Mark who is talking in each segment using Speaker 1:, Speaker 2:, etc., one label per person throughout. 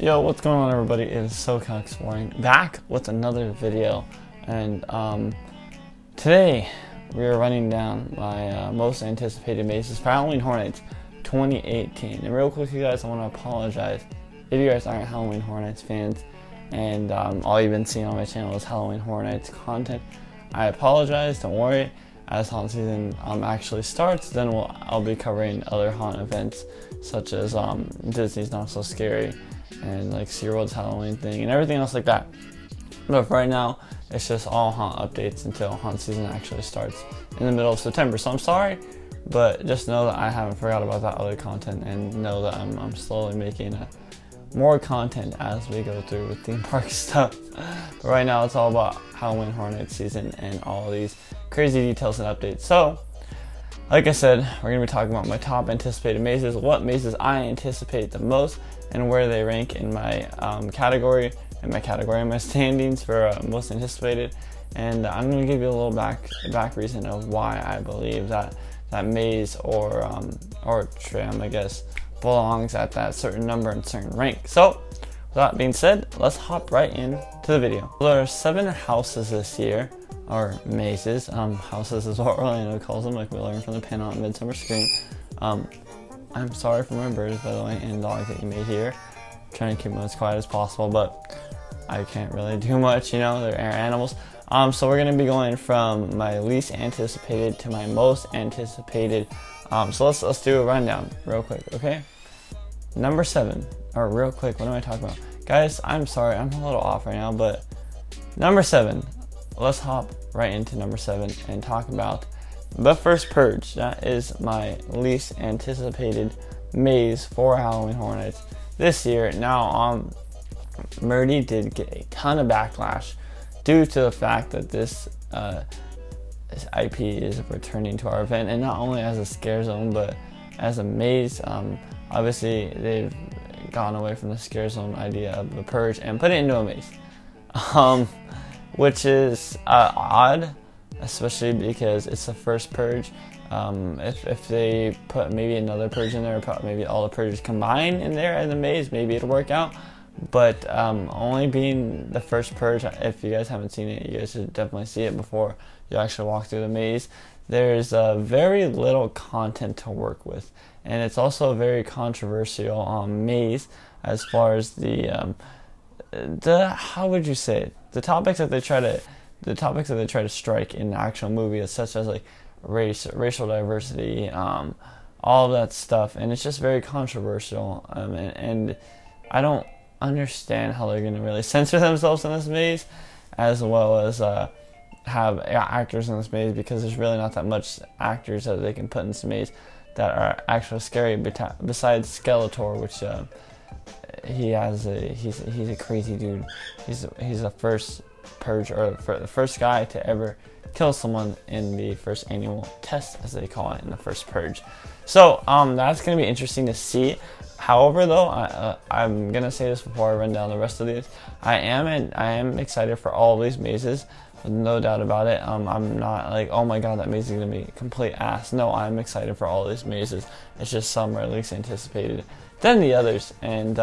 Speaker 1: Yo, what's going on, everybody? It is SoCalExploring back with another video, and today we are running down my most anticipated mazes for Halloween Horror Nights 2018. And real quick, you guys, I want to apologize if you guys aren't Halloween Horror Nights fans, and all you've been seeing on my channel is Halloween Horror Nights content. I apologize. Don't worry. As haunt season actually starts, then I'll be covering other haunt events such as Disney's Not So Scary and like SeaWorld's Halloween thing and everything else like that. But for right now, it's just all haunt updates until haunt season actually starts in the middle of September. So I'm sorry, but just know that I haven't forgot about that other content, and know that I'm slowly making more content as we go through with theme park stuff. But right now, it's all about Halloween Horror Nights season and all these crazy details and updates. So, like I said, we're going to be talking about my top anticipated mazes, what mazes I anticipate the most, and where they rank in my category, my standings for most anticipated. And I'm going to give you a little back reason of why I believe that maze or tram, I guess, belongs at that certain number and certain rank. So, with that being said, let's hop right into the video. There are 7 houses this year, or mazes. Houses is what Orlando calls them, like we learned from the pin on Midsummer Scream. I'm sorry for my birds, by the way, and dogs that you may hear. I'm trying to keep them as quiet as possible, but I can't really do much, you know, they're air animals. So we're going to be going from my least anticipated to my most anticipated. So let's do a rundown real quick, okay? Number 7, or real quick, what am I talking about? Guys, I'm sorry, I'm a little off right now, but number 7, let's hop right into number 7 and talk about the first Purge. That is my least anticipated maze for Halloween Horror Nights this year. Now, Murdy did get a ton of backlash due to the fact that this IP is returning to our event, and not only as a scare zone, but as a maze. Obviously, they've gone away from the scare zone idea of the Purge and put it into a maze, which is odd, especially because it's the first Purge. If they put maybe another Purge in there, or maybe all the Purges combined in there in the maze, maybe it'll work out. But only being the first Purge, if you guys haven't seen it, you guys should definitely see it before you actually walk through the maze. There's very little content to work with, and it's also a very controversial maze as far as the how would you say it? The topics that they try to strike in the actual movie, such as like racial diversity, all of that stuff, and it's just very controversial. And I don't understand how they're going to really censor themselves in this maze, as well as have actors in this maze, because there's really not that much actors that they can put in this maze that are actually scary, besides Skeletor, which he's a crazy dude. He's the first Purge, or the first guy to ever kill someone in the first annual test, as they call it, in the first Purge. So that's going to be interesting to see. However, though, I'm gonna say this before I run down the rest of these. I am excited for all of these mazes, no doubt about it. I'm not like, oh my god, that maze is gonna be complete ass. No, I'm excited for all these mazes. It's just some are at least anticipated than the others. And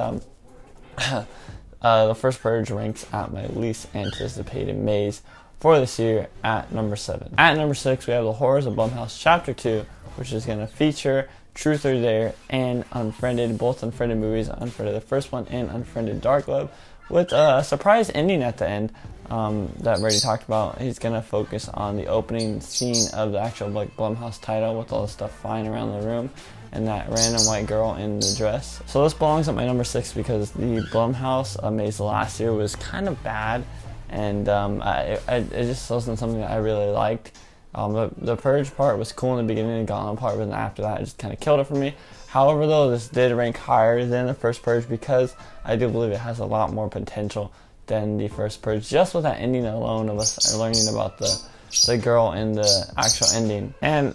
Speaker 1: the first Purge ranks at my least anticipated maze for this year at number 7. At number 6, we have the Horrors of Blumhouse Chapter 2, which is gonna feature Truth or Dare and Unfriended, both Unfriended movies, Unfriended the first one and Unfriended Dark Love, with a surprise ending at the end that Brady talked about. He's going to focus on the opening scene of the actual like Blumhouse title, with all the stuff flying around the room and that random white girl in the dress. So this belongs at my number 6 because the Blumhouse maze last year was kind of bad, and it just wasn't something that I really liked. The Purge part was cool in the beginning, the Gauntlet part, but then after that, it just kind of killed it for me. However, though, this did rank higher than the first Purge because I do believe it has a lot more potential than the first Purge, just with that ending alone of us learning about the girl in the actual ending. And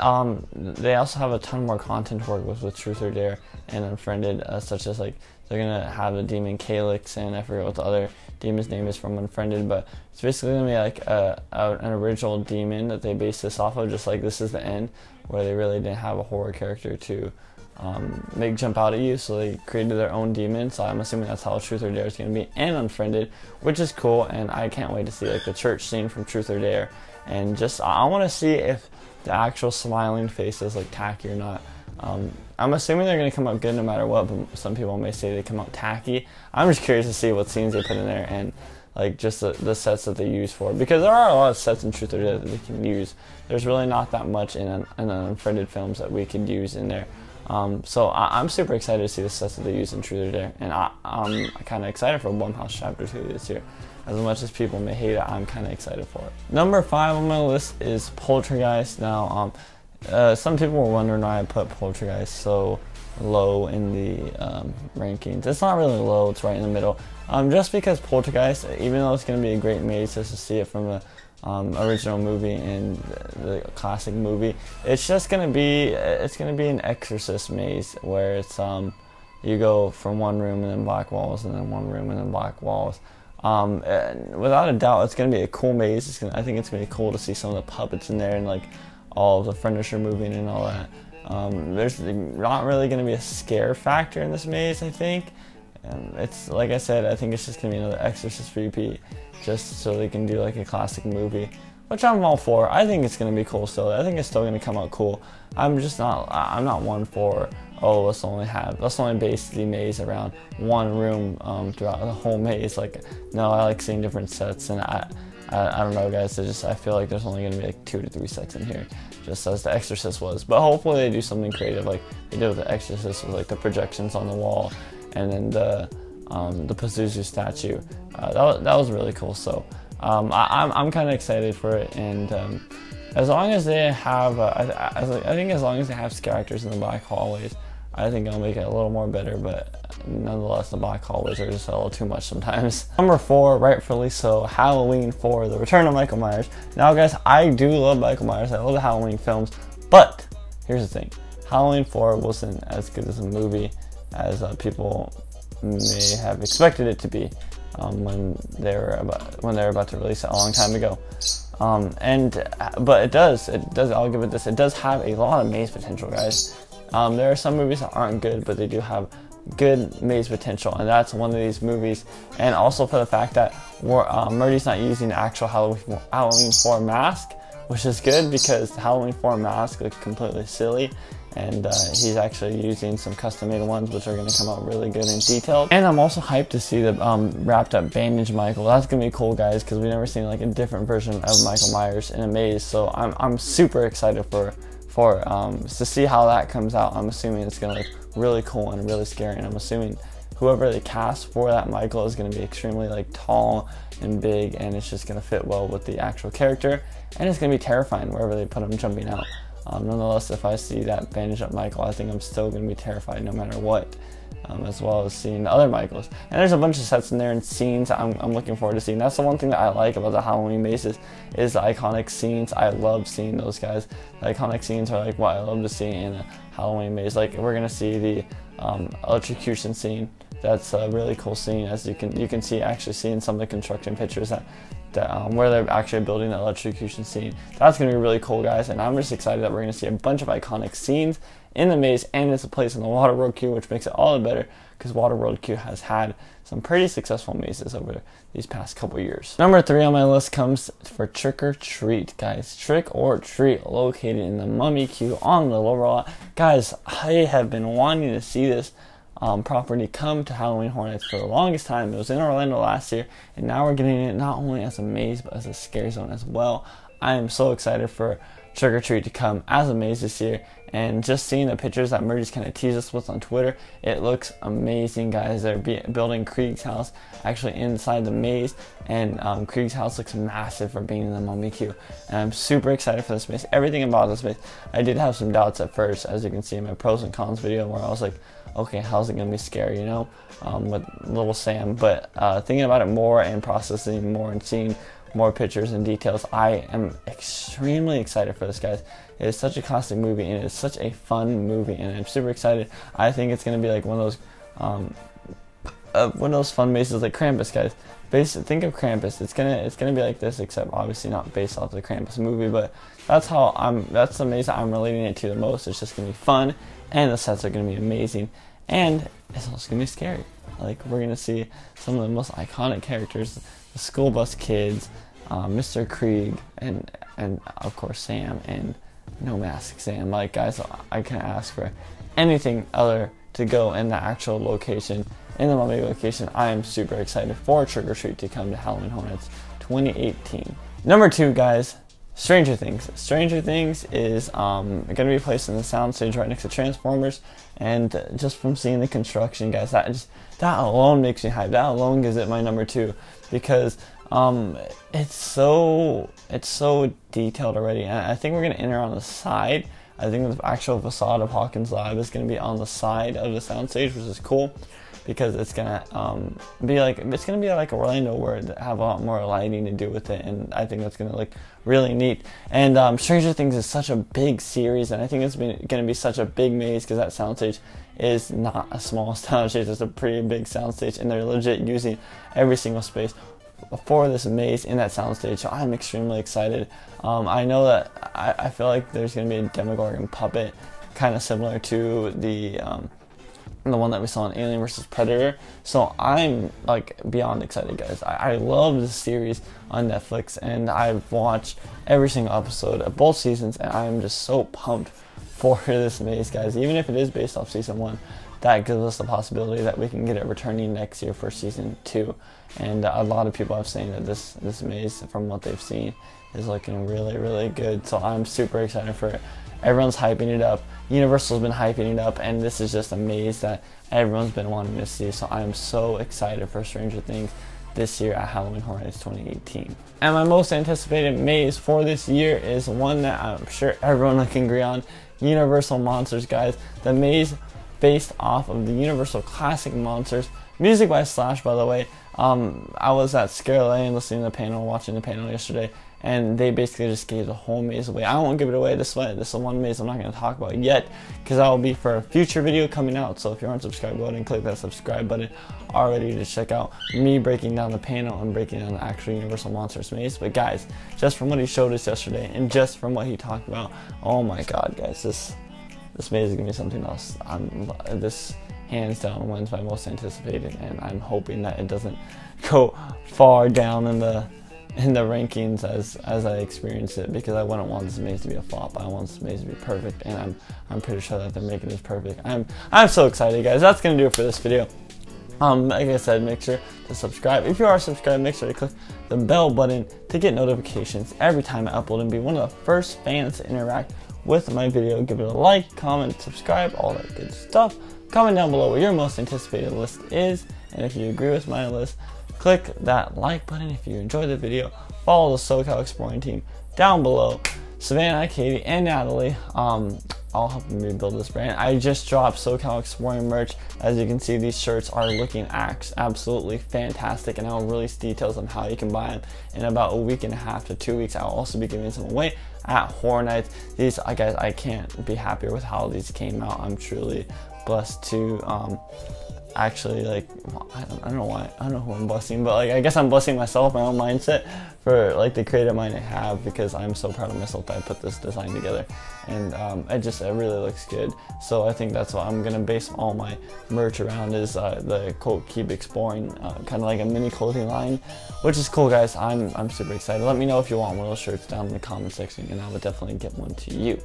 Speaker 1: they also have a ton more content to work with Truth or Dare and Unfriended, such as like they're gonna have the demon Calyx, and I forget what the other demon's name is from Unfriended, but it's basically gonna be like an original demon that they base this off of, just like This Is the End, where they really didn't have a horror character to they jump out at you, so they created their own demon. So I'm assuming that's how Truth or Dare is going to be, and Unfriended, which is cool. And I can't wait to see like the church scene from Truth or Dare, and just I want to see if the actual smiling face is like tacky or not. I'm assuming they're going to come out good no matter what, but some people may say they come out tacky. I'm just curious to see what scenes they put in there, and like just the sets that they use for it, because there are a lot of sets in Truth or Dare that they can use. There's really not that much in an Unfriended films that we could use in there. So I'm super excited to see the sets that they use in Truth or Dare, and I'm kind of excited for Blumhouse Chapter 2 this year. As much as people may hate it, I'm kind of excited for it. Number 5 on my list is Poltergeist. Now, some people were wondering why I put Poltergeist so low in the rankings. It's not really low, it's right in the middle. Just because Poltergeist, even though it's going to be a great maze just to see it from the original movie and the classic movie, it's just going to be an Exorcist maze where it's you go from one room and then black walls, and then one room and then black walls. Without a doubt, it's going to be a cool maze. I think it's going to be cool to see some of the puppets in there and like all of the furniture moving and all that. There's not really going to be a scare factor in this maze, I think. It's like I said, I think it's just going to be another Exorcist repeat, just so they can do like a classic movie, which I'm all for. I think it's going to be cool still. I think it's still going to come out cool. I'm not one for, oh, let's only base the maze around one room throughout the whole maze. Like, no, I like seeing different sets, and I don't know, guys. I feel like there's only going to be like 2 to 3 sets in here, just as the Exorcist was. But hopefully they do something creative, like they did with the Exorcist, with like the projections on the wall, and then the Pazuzu statue. That was really cool. So I'm kind of excited for it, and as long as they have, I think as long as they have scare actors in the black hallways, I think it'll make it a little more better. But nonetheless, the black hallways are just a little too much sometimes. Number 4, rightfully so, Halloween 4, The Return of Michael Myers. Now, guys, I do love Michael Myers. I love the Halloween films, but here's the thing: Halloween 4 wasn't as good as a movie as people may have expected it to be when they were about to release it a long time ago. But it does. I'll give it this. It does have a lot of maze potential, guys. There are some movies that aren't good, but they do have good maze potential, and that's one of these movies. And also for the fact that Murdy's not using the actual Halloween 4 mask, which is good, because the Halloween 4 mask looks completely silly, and he's actually using some custom-made ones, which are going to come out really good and detailed. And I'm also hyped to see the wrapped up bandage Michael. That's going to be cool, guys, because we've never seen like a different version of Michael Myers in a maze. So I'm super excited to see how that comes out. I'm assuming it's going to look really cool and really scary, and I'm assuming whoever they cast for that Michael is going to be extremely like tall and big, and it's just going to fit well with the actual character, and it's going to be terrifying wherever they put him jumping out. Nonetheless, if I see that bandaged up Michael, I think I'm still going to be terrified no matter what, as well as seeing the other Michaels. And there's a bunch of sets in there and scenes I'm looking forward to seeing. That's the one thing that I like about the Halloween mazes, is the iconic scenes. I love seeing those, guys. The iconic scenes are like what I love to see in a Halloween maze. Like, we're going to see the electrocution scene. That's a really cool scene, as you can see, actually seeing some of the construction pictures that where they're actually building the electrocution scene. That's going to be really cool, guys, and I'm just excited that we're going to see a bunch of iconic scenes in the maze, and it's a place in the Waterworld queue, which makes it all the better, because Waterworld queue has had some pretty successful mazes over these past couple years. Number 3 on my list comes for Trick or Treat, guys. Trick or Treat, located in the Mummy queue on Little Rock. Guys, I have been wanting to see this property come to Halloween Horror Nights for the longest time. It was in Orlando last year, and now we're getting it not only as a maze, but as a scare zone as well. I am so excited for Trick or Treat to come as a maze this year, and just seeing the pictures that Murdy's kind of teased us with on Twitter, it looks amazing, guys. They're building Krieg's house actually inside the maze, and Krieg's house looks massive for being in the Mummy queue, and I'm super excited for this maze. Everything about this maze, I did have some doubts at first, as you can see in my pros and cons video, where I was like, okay, how's it gonna be scary, you know, with little Sam? But thinking about it more and processing more and seeing more pictures and details, I am extremely excited for this, guys. It is such a classic movie, and it is such a fun movie, and I'm super excited. I think it's gonna be like one of those fun mazes like Krampus, guys. Think of Krampus. It's gonna be like this, except obviously not based off the Krampus movie, but that's the maze that I'm relating it to the most. It's just gonna be fun and the sets are going to be amazing, and it's also going to be scary. Like, we're going to see some of the most iconic characters, the school bus kids, Mr. Krieg, and of course Sam, and no mask Sam. Like, guys, I can't ask for anything other to go in the actual location, in the Mummy location. I am super excited for Trick or Treat to come to Halloween Hornets 2018. Number 2, guys, Stranger Things. Stranger Things is going to be placed in the soundstage right next to Transformers, and just from seeing the construction, guys, that alone makes me hyped. That alone gives it my number 2, because it's so detailed already. And I think we're going to enter on the side. I think the actual facade of Hawkins Lab is going to be on the side of the soundstage, which is cool, because it's gonna be like Orlando, where it have a lot more lighting to do with it, and I think that's gonna look really neat. And Stranger Things is such a big series, and I think it's gonna be such a big maze, because that soundstage is not a small soundstage. It's a pretty big soundstage, and they're legit using every single space for this maze in that soundstage. So I'm extremely excited. I know that I feel like there's gonna be a Demogorgon puppet, kind of similar to the one that we saw in Alien vs. Predator. So I'm like beyond excited, guys. I love this series on Netflix, and I've watched every single episode of both seasons, and I'm just so pumped for this maze, guys. Even if it is based off season 1, that gives us the possibility that we can get it returning next year for season 2. And a lot of people have saying that this maze, from what they've seen, is looking really, really good. So I'm super excited for it. Everyone's hyping it up. Universal's been hyping it up, and this is just a maze that everyone's been wanting to see. So I'm so excited for Stranger Things this year at Halloween Hornets 2018. And my most anticipated maze for this year is one that I'm sure everyone can agree on: Universal Monsters, guys. The maze based off of the Universal Classic Monsters. Music by Slash, by the way. I was at Scare Lane listening to the panel, watching the panel yesterday, and they basically just gave the whole maze away. I won't give it away this way. This is one maze I'm not going to talk about yet, because that will be for a future video coming out. So if you aren't subscribed, go ahead and click that subscribe button already to check out me breaking down the panel and breaking down the actual Universal Monsters maze. But guys, just from what he showed us yesterday, and just from what he talked about, oh my god, guys, this maze is going to be something else. This hands down wins my most anticipated, and I'm hoping that it doesn't go far down in the rankings as I experience it, because I wouldn't want this maze to be a flop. I want this maze to be perfect, and I'm pretty sure that they're making this perfect. I'm so excited, guys. That's gonna do it for this video. Like I said, make sure to subscribe. If you are subscribed, make sure to click the bell button to get notifications every time I upload, and be one of the first fans to interact with my video. Give it a like, comment, subscribe, all that good stuff. Comment down below what your most anticipated list is, and if you agree with my list, click that like button. If you enjoyed the video, follow the SoCalExploring team down below. Savannah, Katie, and Natalie, all helping me build this brand. I just dropped SoCalExploring merch. As you can see, these shirts are looking absolutely fantastic, and I'll release details on how you can buy them in about a week and a half to 2 weeks. I'll also be giving some away at Horror Nights. These, guys, I can't be happier with how these came out. I'm truly blessed to actually, like, I don't know why, I don't know who I'm blessing, but like, I guess I'm blessing myself, my own mindset, for like the creative mind I have, because I'm so proud of myself that I put this design together, and it really looks good. So I think that's what I'm gonna base all my merch around, is the quote, keep exploring, kind of like a mini clothing line, which is cool, guys. I'm super excited. Let me know if you want one of those shirts down in the comment section, and I would definitely get one to you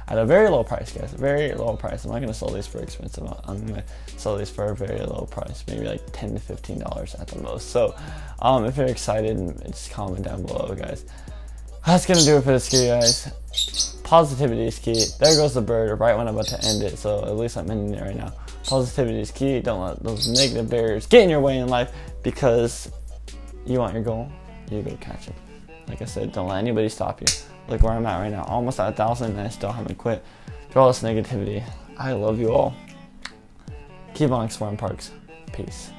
Speaker 1: at a very low price, guys. A very low price. I'm not gonna sell these for expensive. I'm gonna sell these for a very low price, maybe like $10 to $15 at the most. So if you're excited, just comment down below, guys. That's gonna do it for this video, guys. Positivity is key. There goes the bird right when I'm about to end it, so at least I'm ending it right now. Positivity is key. Don't let those negative barriers get in your way in life, because you want your goal, you go catch it. Like I said, don't let anybody stop you. Look where I'm at right now, almost at 1,000, and I still haven't quit through all this negativity. I love you all. Keep on exploring parks. Peace.